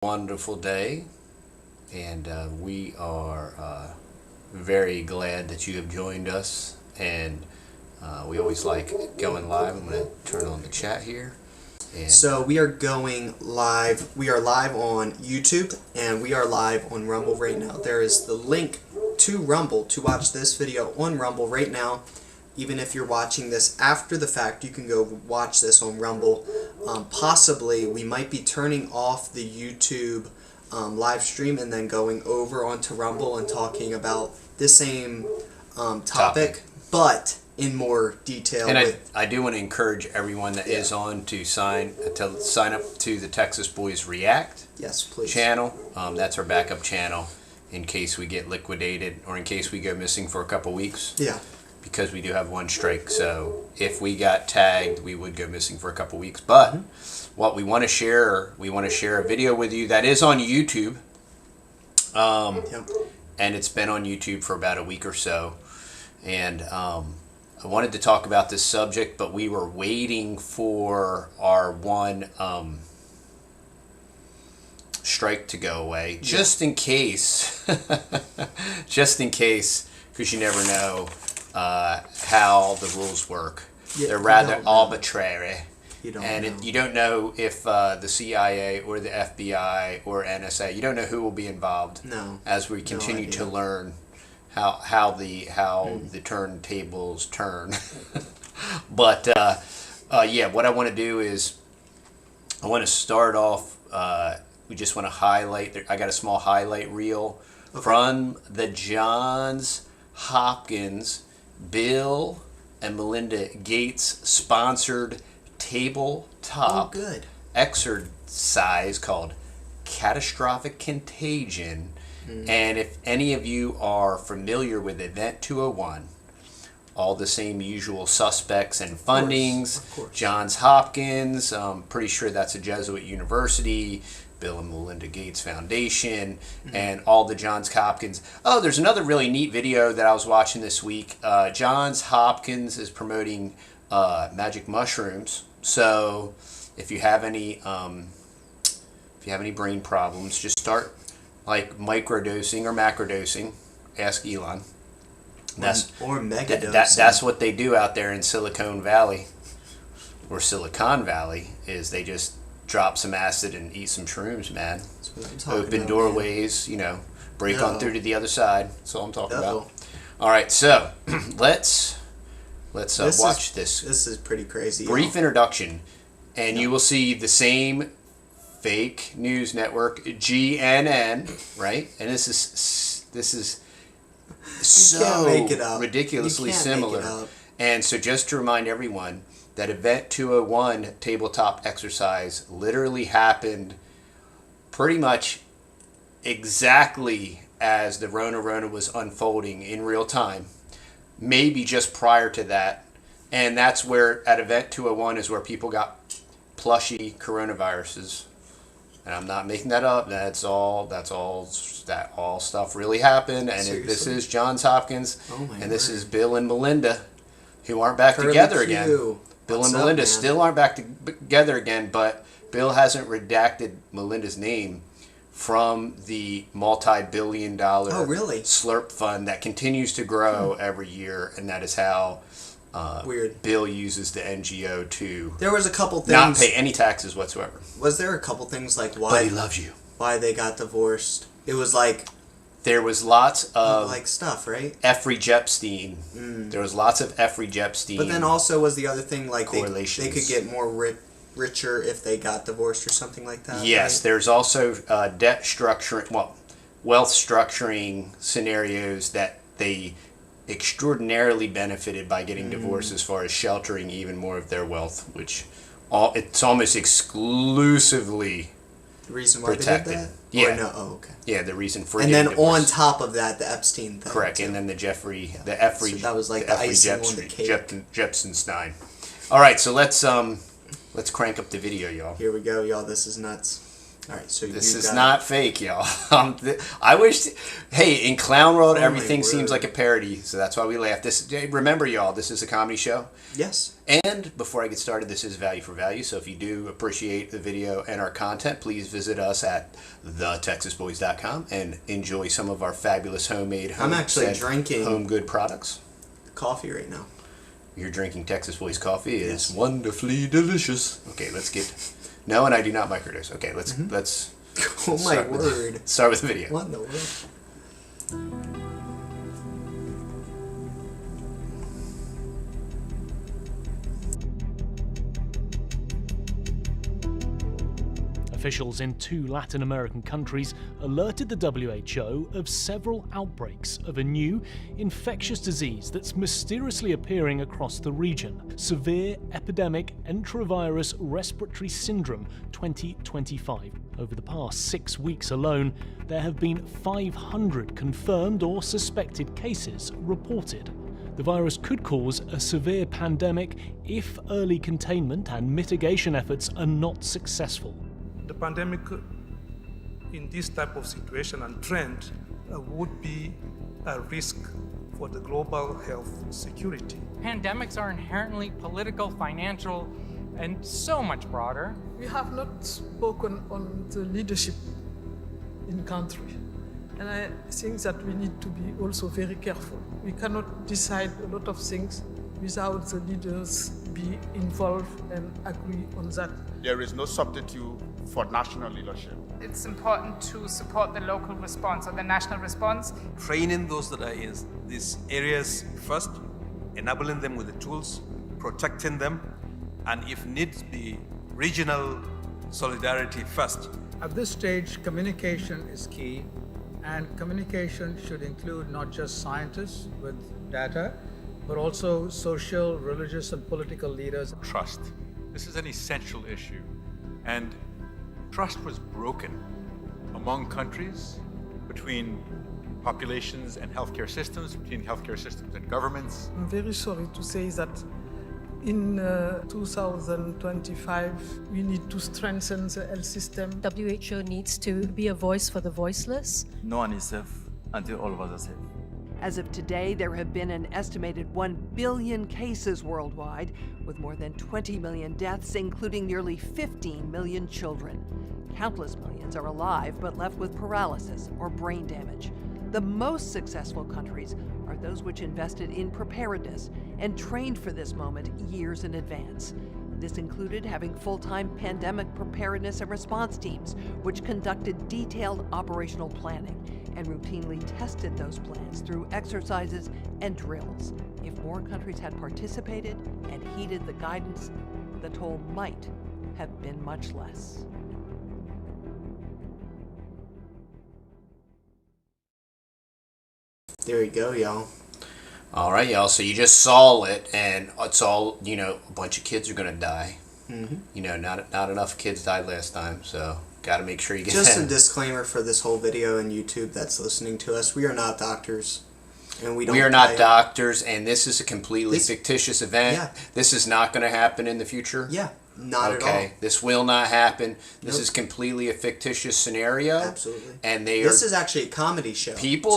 Wonderful day, and we are very glad that you have joined us. And we always like going live. I'm going to turn on the chat here. And So we are going live. We are live on YouTube and we are live on Rumble right now. There is the link to Rumble to watch this video on Rumble right now. Even if you're watching this after the fact, you can go watch this on Rumble. Possibly, we might be turning off the YouTube live stream and then going over onto Rumble and talking about the same topic, but in more detail. And I do want to encourage everyone that is on to sign up to the Texas Boys React channel. That's our backup channel in case we get liquidated or in case we go missing for a couple weeks. Yeah. Because we do have one strike, so if we got tagged, we would go missing for a couple weeks. But what we want to share, a video with you that is on YouTube, and it's been on YouTube for about a week or so. And I wanted to talk about this subject, but we were waiting for our one strike to go away, just in case, because you never know how the rules work. They're rather arbitrary. You don't know if the CIA or the FBI or NSA, you don't know who will be involved. No. As we continue to learn how the turntables turn. But yeah, what I want to do is I want to start off. We just want to highlight. I got a small highlight reel from the Johns Hopkins Bill and Melinda Gates sponsored tabletop exercise called Catastrophic Contagion. And if any of you are familiar with Event 201, all the same usual suspects and fundings, of course. Johns Hopkins, I'm pretty sure that's a Jesuit university, Bill and Melinda Gates Foundation, and all the Johns Hopkins. Oh, there's another really neat video that I was watching this week. Johns Hopkins is promoting magic mushrooms. So if you have any brain problems, just start like microdosing or macrodosing. Ask Elon. Or megadosing. That's what they do out there in Silicon Valley, or Silicon Valley, is they just drop some acid and eat some shrooms, man. That's what I'm talking Open about, doorways, break on through to the other side. That's all I'm talking about. All right, so let's watch this. This is pretty crazy. Brief introduction, and you will see the same fake news network, GNN, right? And this is so ridiculously similar. And so just to remind everyone, that Event 201 tabletop exercise literally happened pretty much exactly as the Rona was unfolding in real time, maybe just prior to that. And that's where, at Event 201, is where people got plushy coronaviruses. And I'm not making that up. That all stuff really happened. And this is Johns Hopkins, and this is Bill and Melinda, who aren't back together again. Bill and Melinda still aren't back together again, but Bill hasn't redacted Melinda's name from the multi-billion-dollar slurp fund that continues to grow every year, and that is how Bill uses the NGO to there was a couple things, not pay any taxes whatsoever. Was there a couple things like But he loves you. Why they got divorced? It was like there was lots of like stuff, right? Jeffrey Epstein. There was lots of Jeffrey Epstein. But then also was the other thing like they correlations. could get more richer if they got divorced or something like that. Yes, right? there's also debt structuring, wealth structuring scenarios that they extraordinarily benefited by getting divorced, as far as sheltering even more of their wealth, which it's almost exclusively the reason why protected. They did that? Yeah. Or no? Oh, okay. Yeah, the reason for and then divorce. On top of that, the Epstein thing. Correct, too. and then the Jeffrey, So that was like the icing on the cake. Jepsenstein. All right, so let's crank up the video, y'all. Here we go, y'all. This is nuts. All right, so This you is got not fake, y'all. I wish. Hey, in Clown World, Oh, my everything seems word. like a parody, so that's why we laugh. Remember, y'all, this is a comedy show. Yes. And before I get started, this is value for value. So if you do appreciate the video and our content, please visit us at TheTexasBoys.com and enjoy some of our fabulous homemade, I'm actually home-fed, drinking home good products. coffee right now. You're drinking Texas Boys coffee. It's Yes. wonderfully delicious. Okay, let's get. No, and I do not microdose. Okay, let's Oh my start with- word. start with the video. What in the world? Officials in 2 Latin American countries alerted the WHO of several outbreaks of a new infectious disease that's mysteriously appearing across the region. Severe Epidemic Enterovirus Respiratory Syndrome 2025. Over the past 6 weeks alone, there have been 500 confirmed or suspected cases reported. The virus could cause a severe pandemic if early containment and mitigation efforts are not successful. The pandemic in this type of situation and trend would be a risk for the global health security. Pandemics are inherently political, financial, and so much broader. We have not spoken on the leadership in country. And I think that we need to be also very careful. We cannot decide a lot of things without the leaders be involved and agree on that. There is no substitute for national leadership. It's important to support the local response or the national response. Training those that are in these areas first, enabling them with the tools, protecting them, and if needs be, regional solidarity first. At this stage, communication is key, and communication should include not just scientists with data, but also social, religious, and political leaders. Trust. This is an essential issue, and trust was broken among countries, between populations and healthcare systems, between healthcare systems and governments. I'm very sorry to say that in 2025, we need to strengthen the health system. WHO needs to be a voice for the voiceless. No one is safe until all of us are safe. As of today, there have been an estimated 1 billion cases worldwide, with more than 20 million deaths, including nearly 15 million children. Countless millions are alive but left with paralysis or brain damage. The most successful countries are those which invested in preparedness and trained for this moment years in advance. This included having full-time pandemic preparedness and response teams, which conducted detailed operational planning and routinely tested those plans through exercises and drills. If more countries had participated and heeded the guidance, the toll might have been much less. There you go, y'all. All right, y'all. So you just saw it, and it's all, you know, a bunch of kids are going to die. Mm-hmm. You know, not enough kids died last time, so got to make sure you get Just that. a disclaimer for this whole video and YouTube that's listening to us. We are not doctors, and we are not doctors, and this is a completely fictitious event. Yeah. This is not going to happen in the future. Yeah, not at all. Okay, this will not happen. This is completely a fictitious scenario. Absolutely. And This is actually a comedy show. People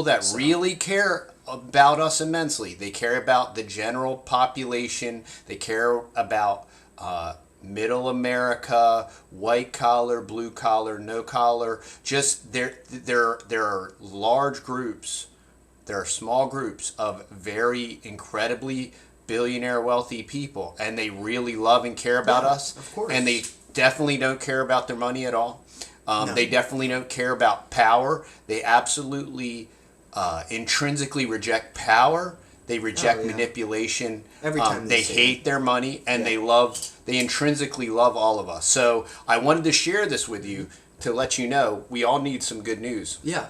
that really care about us immensely. They care about the general population. They care about middle America, white collar, blue collar, no collar. Just there are large groups. There are small groups of very incredibly billionaire wealthy people, and they really love and care about us. Of course. And they definitely don't care about their money at all. No. They definitely don't care about power. They absolutely intrinsically reject power. They reject manipulation. Every time they hate their money, and they intrinsically love all of us. So I wanted to share this with you to let you know we all need some good news. Yeah.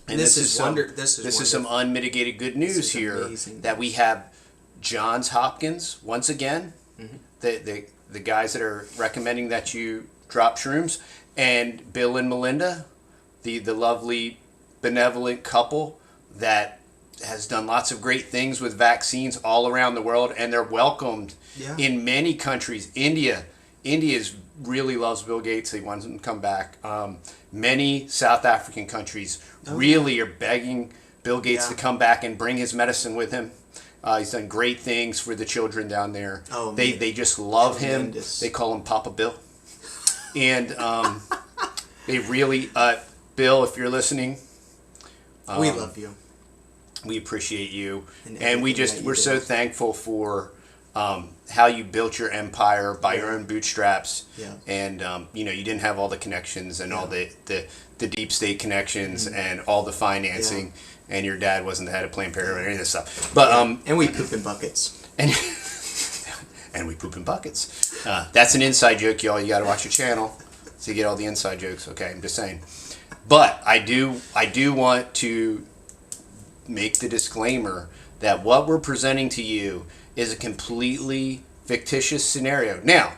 And this is some unmitigated good news here amazing. That we have Johns Hopkins once again, the guys that are recommending that you drop shrooms, and Bill and Melinda, the lovely benevolent couple that has done lots of great things with vaccines all around the world, and they're welcomed in many countries. India is really loves Bill Gates. He wants him to come back. Many South African countries really are begging Bill Gates to come back and bring his medicine with him. He's done great things for the children down there. Oh, they just love Tremendous. him. They call him Papa Bill. And they really, Bill, if you're listening, we love you. We appreciate you, And and we're so thankful for how you built your empire by your own bootstraps. Yeah. And you didn't have all the connections and all the deep state connections and all the financing, and your dad wasn't the head of Planned Parenthood or any of this stuff. But and we poop in buckets. And we poop in buckets. That's an inside joke, y'all. You got to watch your channel to get all the inside jokes. Okay, I'm just saying. But I do want to make the disclaimer that what we're presenting to you is a completely fictitious scenario. Now,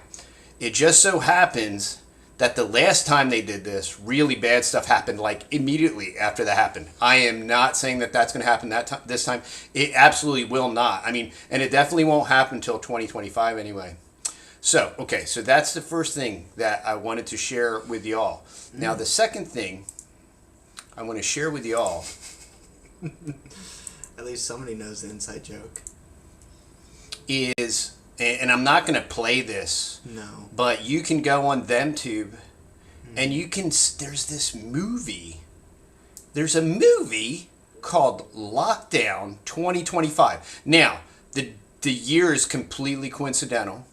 it just so happens that the last time they did this, really bad stuff happened like immediately after that happened. I am not saying that that's going to happen this time. It absolutely will not. I mean, and it definitely won't happen until 2025 anyway. So, okay, so that's the first thing that I wanted to share with y'all. Now, the second thing I want to share with y'all. At least somebody knows the inside joke. Is, and I'm not going to play this. No. But you can go on TheMTube and you can, there's this movie. There's a movie called Lockdown 2025. Now, the year is completely coincidental.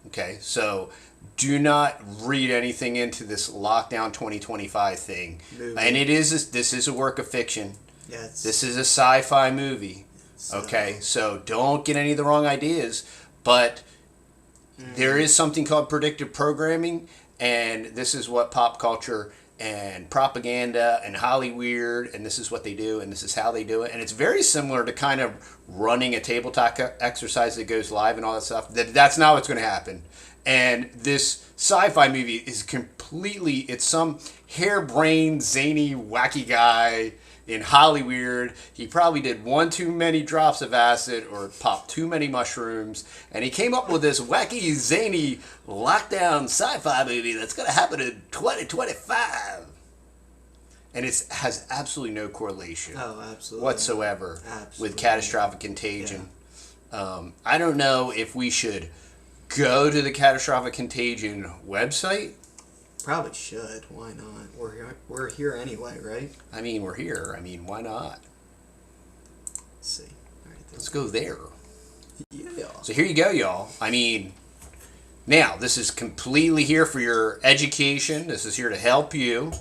Okay, so do not read anything into this Lockdown 2025 thing. Movie. And this is a work of fiction. Yes. This is a sci-fi movie. Okay, so don't get any of the wrong ideas. But there is something called predictive programming, and this is what pop culture and propaganda and Hollywood, and this is what they do, and this is how they do it. And it's very similar to kind of running a tabletop exercise that goes live and all that stuff. That's not what's going to happen. And this sci-fi movie is completely, it's some harebrained, zany, wacky guy in Hollywood. He probably did one too many drops of acid or popped too many mushrooms, and he came up with this wacky, zany, lockdown sci-fi movie that's going to happen in 2025. And it has absolutely no correlation whatsoever with Catastrophic Contagion. Yeah. I don't know if we should go to the Catastrophic Contagion website. Probably should. Why not? We're here anyway, right? I mean, we're here. I mean, why not? Let's see. All right, let's go there. Yeah. So here you go, y'all. I mean, now this is completely here for your education. This is here to help you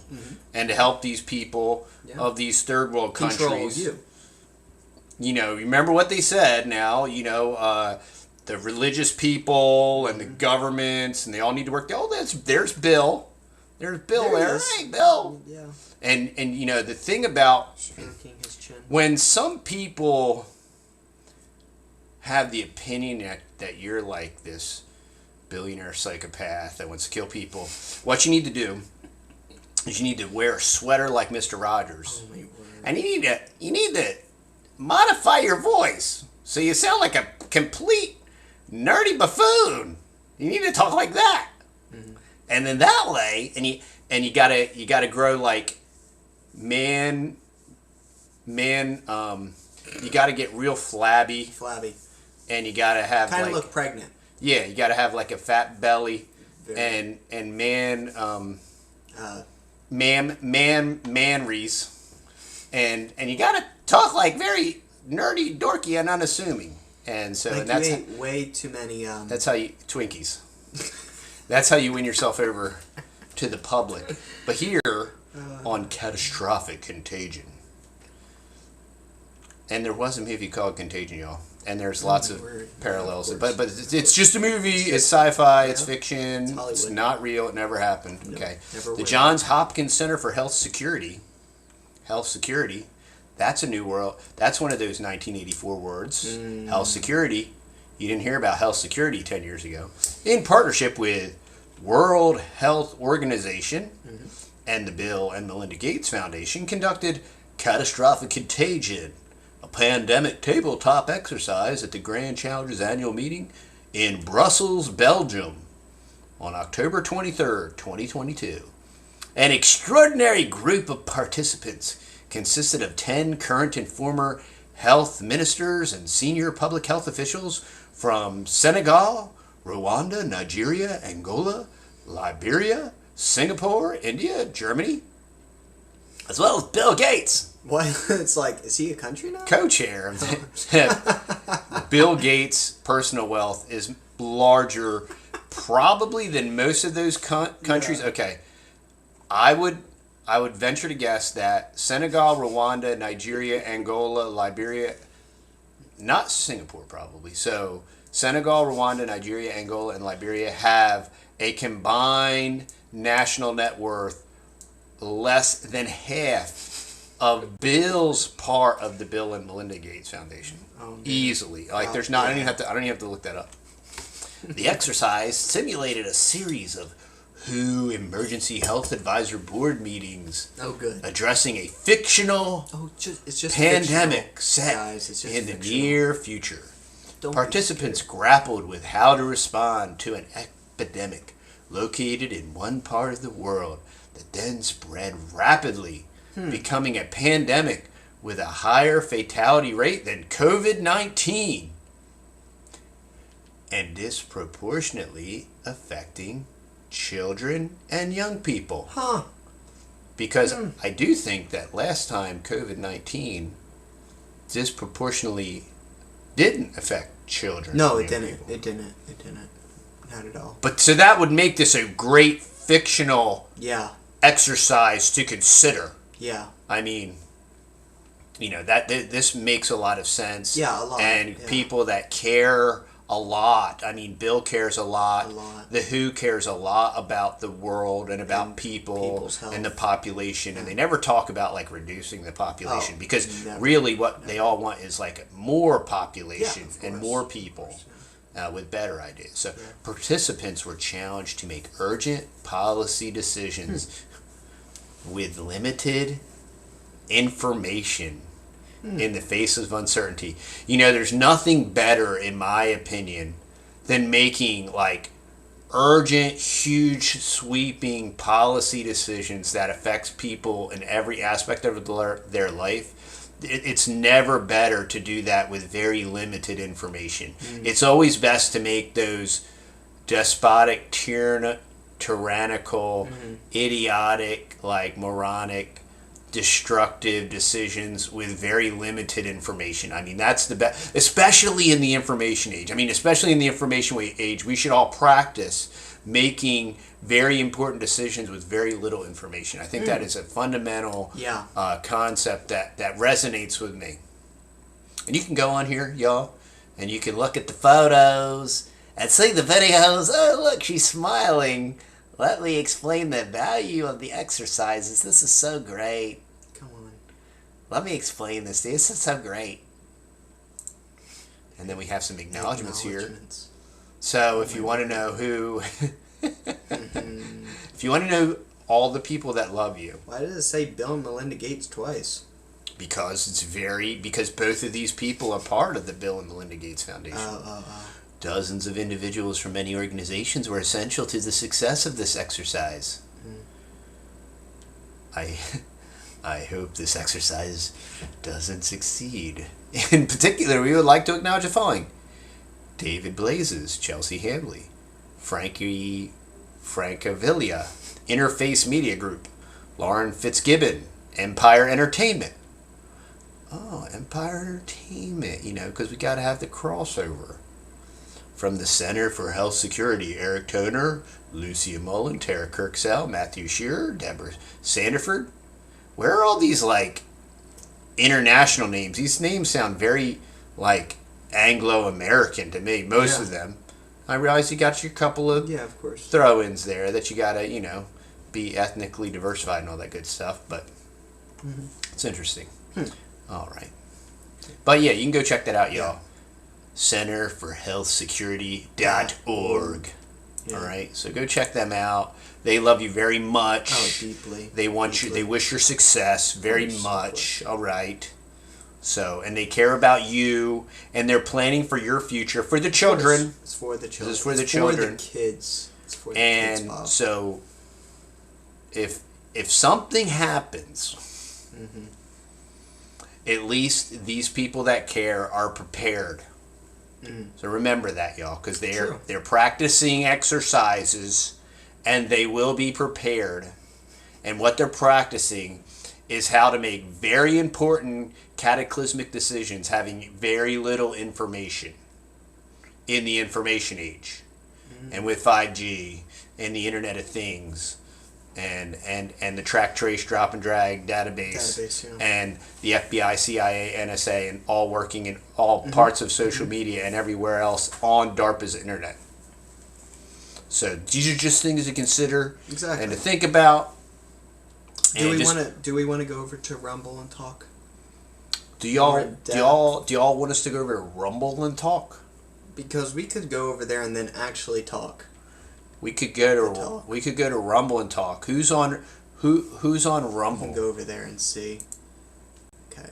and to help these people of these third world countries. Control you. You know, remember what they said. Now, you know, the religious people and the governments, and they all need to work. Oh, there's Bill. There's Bill there. Hey, Bill. Yeah. And you know, the thing about when some people have the opinion that you're like this billionaire psychopath that wants to kill people, what you need to do is you need to wear a sweater like Mr. Rogers. Oh, and you need to modify your voice so you sound like a complete nerdy buffoon. You need to talk like that. And then that way, and you gotta grow like man. You gotta get real flabby, and you gotta have kind of look pregnant. Yeah, you gotta have like a fat belly, and manries, and you gotta talk like very nerdy, dorky, and unassuming. And so like that's you ate way too many. That's how you Twinkies. That's how you win yourself over to the public. But here on Catastrophic Contagion, and there was a movie called Contagion, y'all, and there's lots of parallels. But it's just a movie. It's sci-fi. It's fiction. It's not real. It never happened. Okay. The Johns Hopkins Center for Health Security. Health security. That's a new world. That's one of those 1984 words. Health security. You didn't hear about health security 10 years ago. In partnership with World Health Organization and the Bill and Melinda Gates Foundation, conducted Catastrophic Contagion, a pandemic tabletop exercise at the Grand Challenges annual meeting in Brussels, Belgium, on October 23rd, 2022. An extraordinary group of participants consisted of 10 current and former health ministers and senior public health officials from Senegal, Rwanda, Nigeria, Angola, Liberia, Singapore, India, Germany, as well as Bill Gates. What? It's like, is he a country now? Co-chair of Bill Gates' personal wealth is larger probably than most of those countries. Yeah. Okay. I would venture to guess that Senegal, Rwanda, Nigeria, Angola, Liberia, not Singapore probably. So Senegal, Rwanda, Nigeria, Angola, and Liberia have a combined national net worth less than half of Bill's part of the Bill and Melinda Gates Foundation. Easily. Like there's not, I don't even have to look that up. The exercise simulated a series of WHO Emergency Health Advisor Board meetings. Oh, good. Addressing a fictional pandemic fictional. set in the near future. Participants grappled with how to respond to an epidemic located in one part of the world that then spread rapidly, becoming a pandemic with a higher fatality rate than COVID-19 and disproportionately affecting children and young people. Because I do think that last time COVID-19 disproportionately didn't affect children. No, it didn't. It didn't. Not at all. But so that would make this a great fictional exercise to consider. Yeah. I mean, you know, that this makes a lot of sense. Yeah, a lot. And people that care a lot. I mean, Bill cares a lot. The WHO cares a lot about the world and about people and the population. And they never talk about like reducing the population because really what they all want is like more population and more people with better ideas. So participants were challenged to make urgent policy decisions with limited information in the face of uncertainty. You know, there's nothing better, in my opinion, than making like urgent, huge, sweeping policy decisions that affects people in every aspect of their life. It's never better to do that with very limited information. It's always best to make those despotic, tyrannical, idiotic, like moronic, destructive decisions with very limited information. I mean, that's the best, especially in the information age. I mean, especially in the information age, we should all practice making very important decisions with very little information. I think that is a fundamental concept that resonates with me. And you can go on here, y'all, and you can look at the photos and see the videos. Oh, look, she's smiling. Let me explain the value of the exercises. This is so great. Come on. Let me explain this. This is so great. And then we have some acknowledgments here. So if you want to know who... if you want to know all the people that love you... Why does it say Bill and Melinda Gates twice? Because both of these people are part of the Bill and Melinda Gates Foundation. Dozens of individuals from many organizations were essential to the success of this exercise. I hope this exercise doesn't succeed. In particular, we would like to acknowledge the following: David Blazes, Chelsea Handley, Frankie Francavilla, Interface Media Group, Lauren Fitzgibbon, Empire Entertainment. Oh, Empire Entertainment, you know, because we got to have the crossover. From the Center for Health Security, Eric Toner, Lucia Mullen, Tara Kirksell, Matthew Shearer, Deborah Sandiford. Where are all these, like, international names? These names sound very, like, Anglo-American to me, most of them. I realize you got your couple of throw-ins there that you got to, you know, be ethnically diversified and all that good stuff, but it's interesting. All right. But, yeah, you can go check that out, y'all. centerforhealthsecurity.org. All right, so go check them out. They love you very much. Oh, deeply. They want you. They wish your success very much. All right. So, and they care about you, and they're planning for your future, for the children. It's for the children. This is for the children. For the kids. for the kids, And Bob. so if something happens, at least these people that care are prepared. So remember that, y'all, because they're practicing exercises, and they will be prepared. And what they're practicing is how to make very important cataclysmic decisions, having very little information in the information age, and with 5G and the Internet of Things, and the track, trace, drop and drag database, and the FBI, CIA, NSA, and all working in all parts of social media and everywhere else on DARPA's internet. So these are just things to consider and to think about. Do we want to go over to Rumble and talk? Do y'all want us to go over to Rumble and talk? Because we could go over there and then actually talk. We could go to Rumble and talk. Who's on Rumble? We can go over there and see. Okay.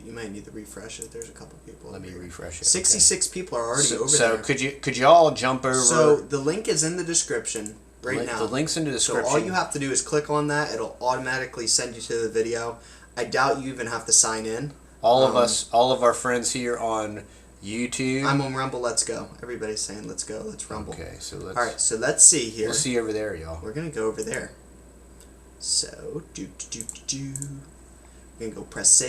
You might need to refresh it. There's a couple people. Let me refresh it. 66 people are already over there. So could you all jump over? So the link is in the description now. The link's in the description. So all you have to do is click on that. It'll automatically send you to the video. I doubt you even have to sign in. All of our friends here on YouTube. I'm on Rumble. Let's go. Everybody's saying let's go. Let's Rumble. Okay, so let's. All right, so let's see here. We'll see over there, y'all. We're gonna go over there. So we're gonna go press save.